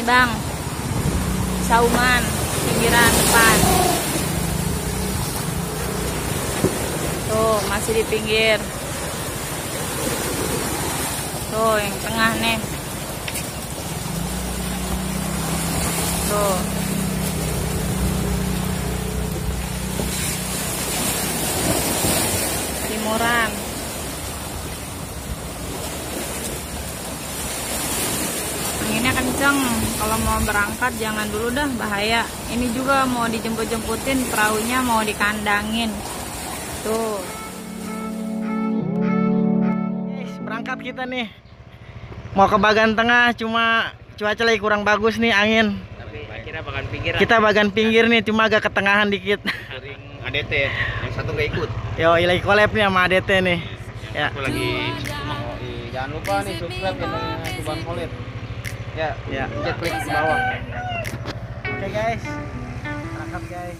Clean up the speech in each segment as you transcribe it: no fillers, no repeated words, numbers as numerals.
bang, saungan pinggiran depan. Tuh masih di pinggir. Tuh yang tengah nih. Tuh. Timuran. Anginnya kenceng. Kalau mau berangkat jangan dulu dah, bahaya. Ini juga mau dijemput-jemputin, perahunya mau dikandangin. Tuh. Guys, berangkat kita nih. Mau ke Bagan Tengah, cuma cuaca lagi kurang bagus nih, angin. Kira bagan pinggiran. Kita bagan pinggir nih, cuma agak ketengahan dikit. Sering ADT, yang satu nggak ikut. Yo, lagi collab nih sama ADT nih. Ya. Aku lagi jangan lupa nih subscribe channelnya Gelombang Kulit. Ya, Ya. pencet klik di bawah. Oke guys, berangkat guys.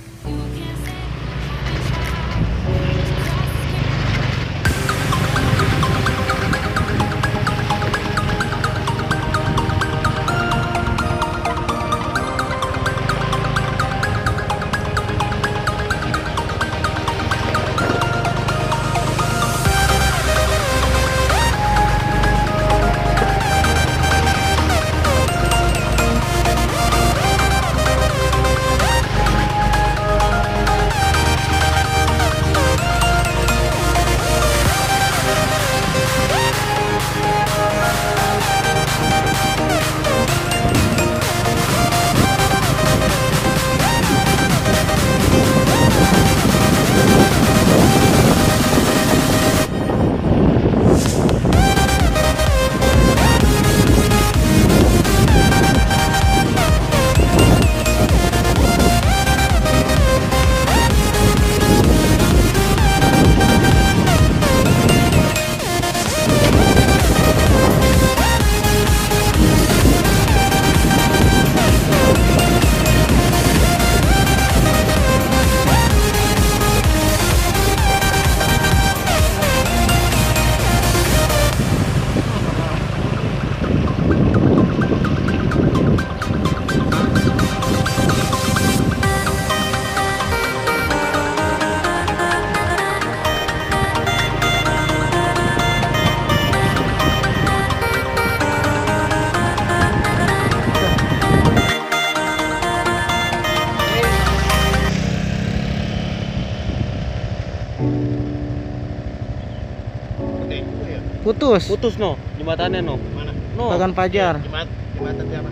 Putus. Putus no, jembatannya no. Mana? No. Bagan Pajar. Jembatan siapa?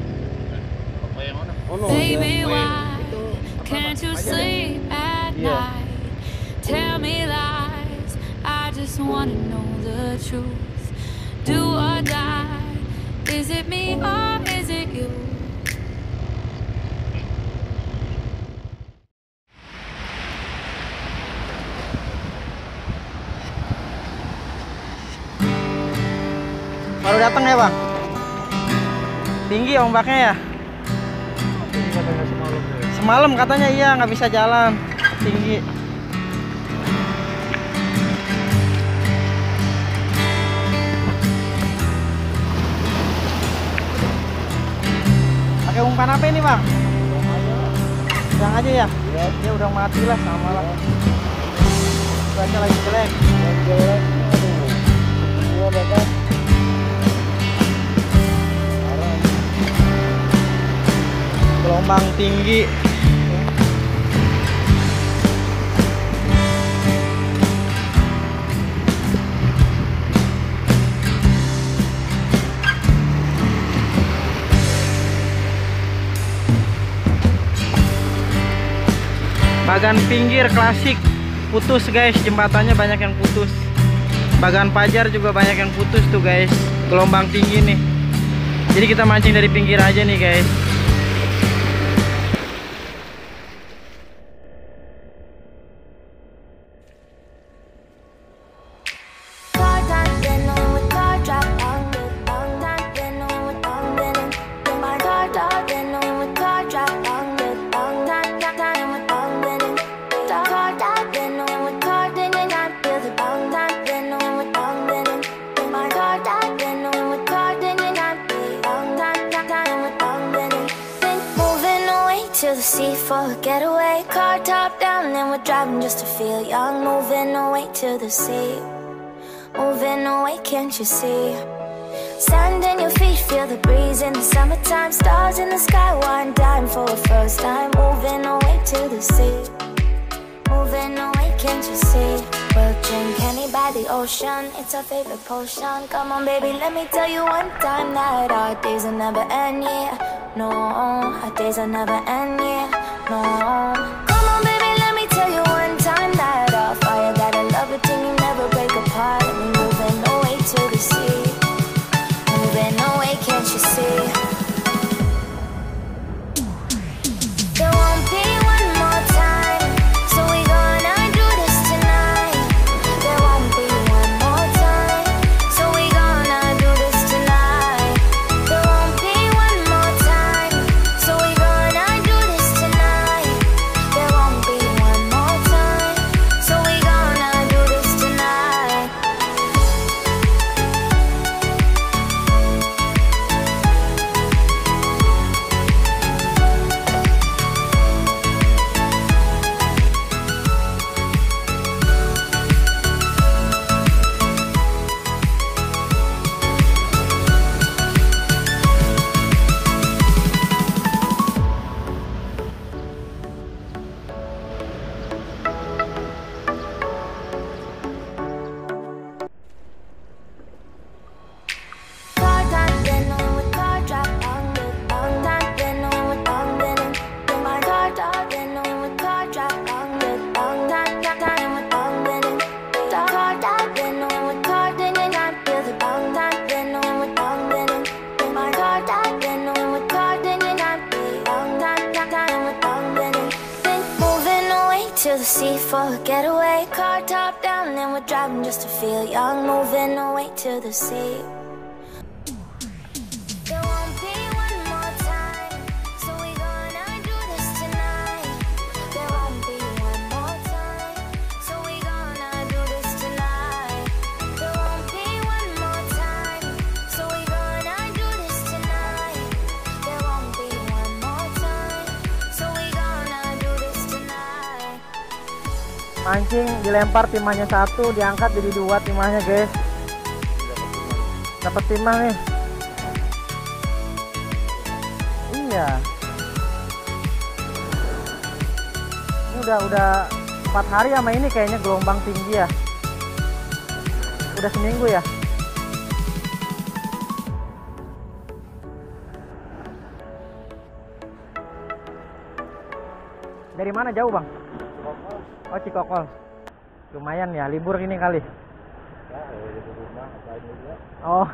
Oh yang mana? Oh no. Baby, Oh, why itu can't you sleep at night? Tell me lies, I just wanna know the truth. Do or die, is it me or is it you? Baru datang ya bang? Tinggi ombaknya ya? Semalam katanya iya, nggak bisa jalan, tinggi. Pakai umpan apa ini bang? Udang aja ya? Ya udah mati lah, sama lah. Cuaca lagi jelek. Gelombang tinggi. Bagan pinggir klasik putus guys, jembatannya banyak yang putus. Bagan Pajar juga banyak yang putus tuh guys. Gelombang tinggi nih. Jadi kita mancing dari pinggir aja nih guys. to the sea for a getaway. Car top down and we're driving just to feel young. Moving away to the sea. Moving away, can't you see? Sand in your feet, feel the breeze in the summertime. Stars in the sky, one dime for a first time. Moving away to the sea. Moving away, can't you see? We'll drink honey by the ocean, it's our favorite potion. Come on baby, let me tell you one time that our days will never end, yeah. No, our days will never end, yeah. No. Come on baby, let me tell you one time that our fire got a love it till you never break apart. And we moving away to the sea. Moving away, can't you see? There won't be one more time, so we gonna do this tonight. There won't be one more time, so we gonna do this tonight. There won't be one more time, so we gonna do this tonight. There won't be one more time, so we gonna do this tonight. Car time, then with car drop on the car time, then with my car top, then with car drop on the time with car top, then with car, then feel the time, then with my car top, then with car, then time with moving away to the sea for a getaway. Car top down and we're driving just to feel young. Moving away to the sea. There won't be one more time, so we gonna do this tonight. There won't be one more time, so we gonna do this tonight. There won't be one more time, so we gonna do this tonight. There won't be one more time, so we gonna do this tonight. Mancing dilempar timahnya 1, diangkat jadi 2 timahnya guys. Dapat timah nih. Iya. Ini udah 4 hari sama ini kayaknya gelombang tinggi ya. Udah seminggu ya. Dari mana jauh bang? Oh Cikokol. Lumayan ya, libur ini kali. Oh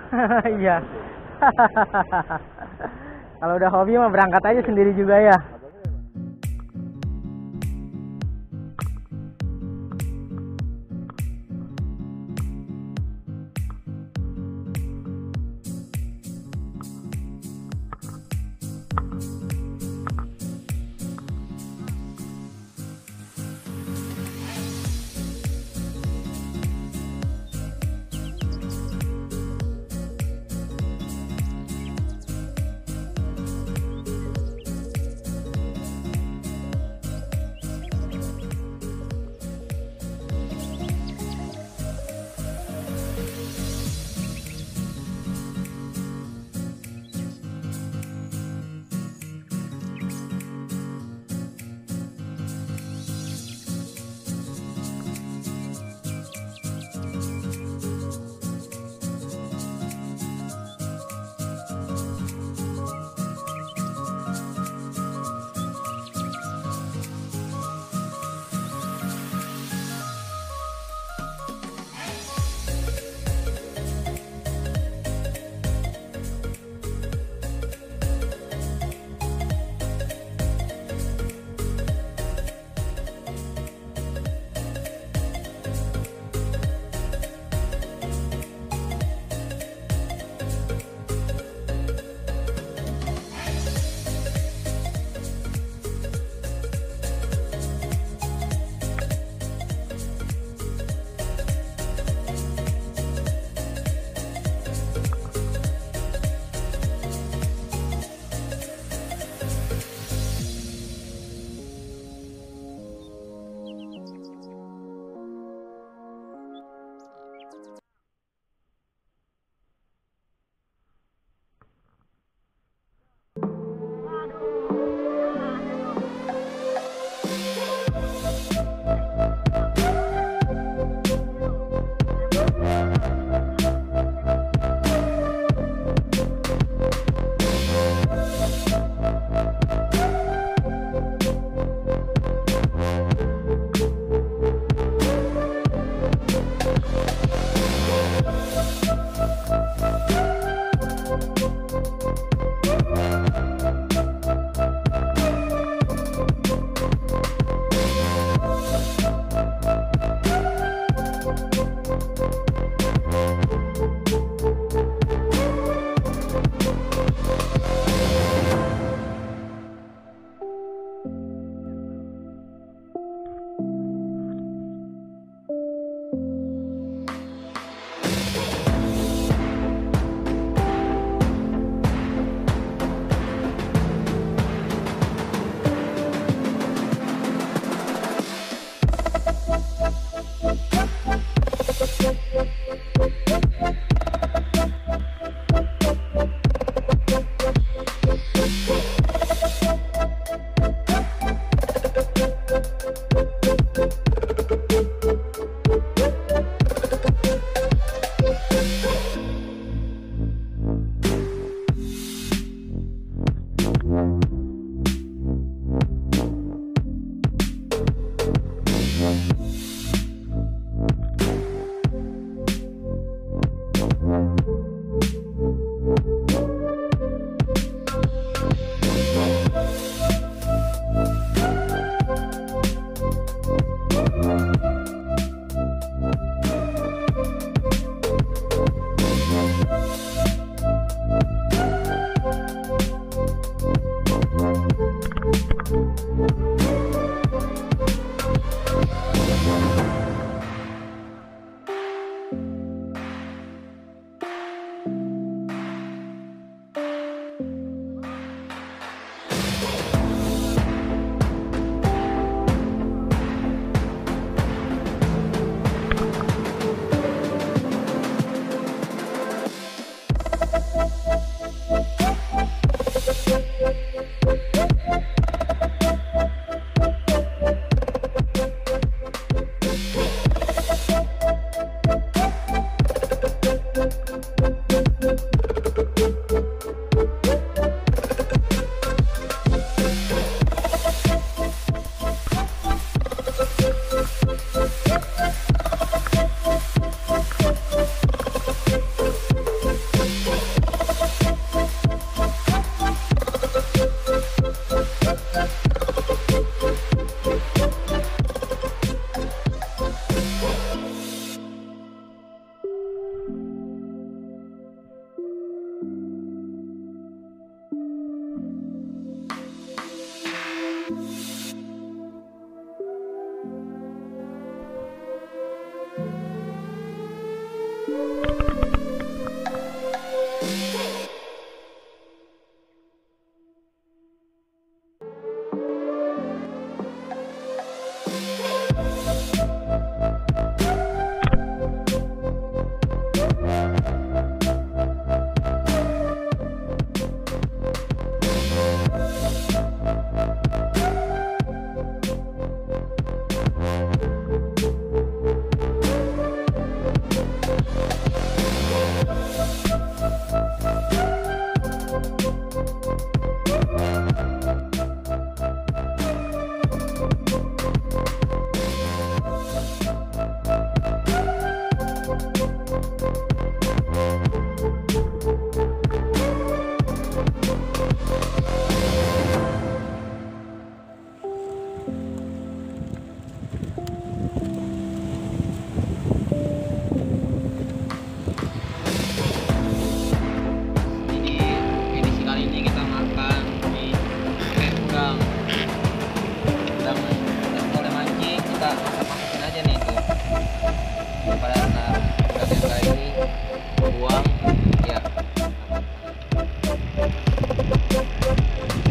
iya. Kalau udah hobi mah berangkat aja sendiri juga ya.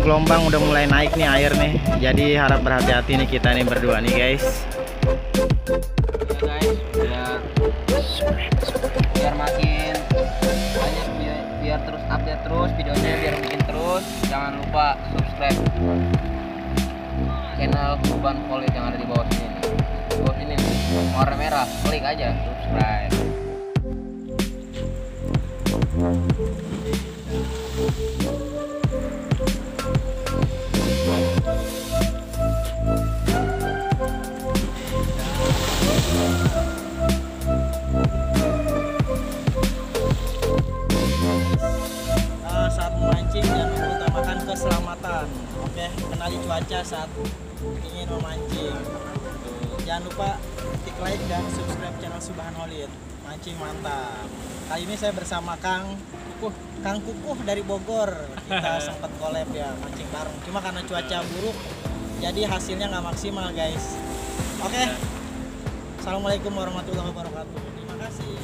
gelombang udah mulai naik nih air nih. Jadi harap berhati-hati nih kita nih berdua nih guys. Ya guys, biar makin banyak, biar terus update terus videonya, biar bikin terus. Jangan lupa subscribe channel Gelombang Kulit yang ada di bawah sini nih. Di bawah sini nih, warna merah, klik aja subscribe. Saat memancing jangan mengutamakan keselamatan. Oke, kenali cuaca saat ingin memancing. Jangan lupa klik like dan subscribe channel Subhanallah. Mancing mantap. Kali ini saya bersama Kang Kukuh dari Bogor. Kita sempat collab ya, mancing bareng. Cuma karena cuaca buruk, jadi hasilnya nggak maksimal guys. Oke, assalamualaikum warahmatullahi wabarakatuh. Terima kasih.